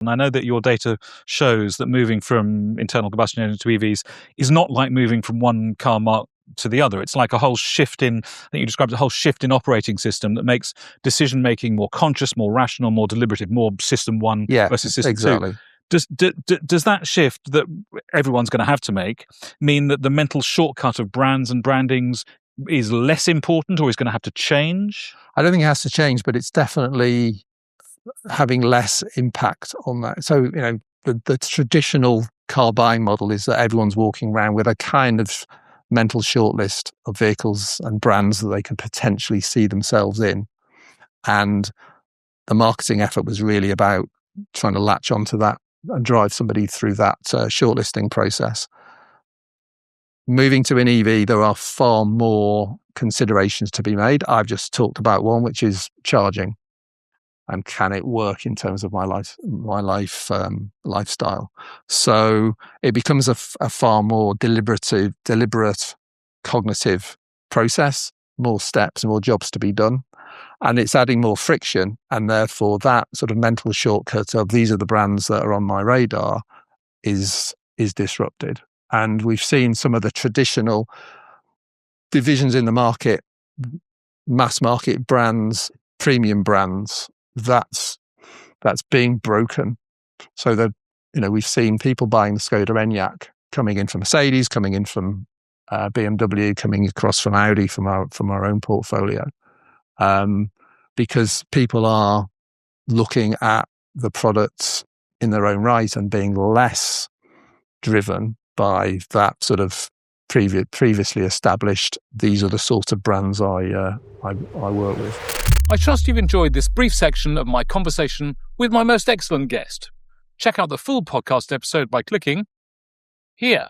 And I know that your data shows that moving from internal combustion engine to EVs is not like moving from one car mark to the other. It's like a whole shift in, I think you described a whole shift in operating system that makes decision making more conscious, more rational, more deliberative, more system one versus system exactly. two. Does that shift that everyone's going to have to make mean that the mental shortcut of brands and brandings is less important or is going to have to change? I don't think it has to change, but it's definitely having less impact on that. So, the traditional car buying model is that everyone's walking around with a kind of mental shortlist of vehicles and brands that they can potentially see themselves in. And the marketing effort was really about trying to latch onto that and drive somebody through that shortlisting process. Moving to an EV, there are far more considerations to be made. I've just talked about one, which is charging. And can it work in terms of my lifestyle? So it becomes a far more deliberate cognitive process, more steps, more jobs to be done. And it's adding more friction. And therefore that sort of mental shortcut of these are the brands that are on my radar is disrupted. And we've seen some of the traditional divisions in the market, mass market brands, premium brands, that's being broken. So that, we've seen people buying the Skoda Enyaq coming in from Mercedes, coming in from BMW, coming across from Audi, from our own portfolio, because people are looking at the products in their own right and being less driven by that sort of previously established. These are the sort of brands I work with. I trust you've enjoyed this brief section of my conversation with my most excellent guest. Check out the full podcast episode by clicking here.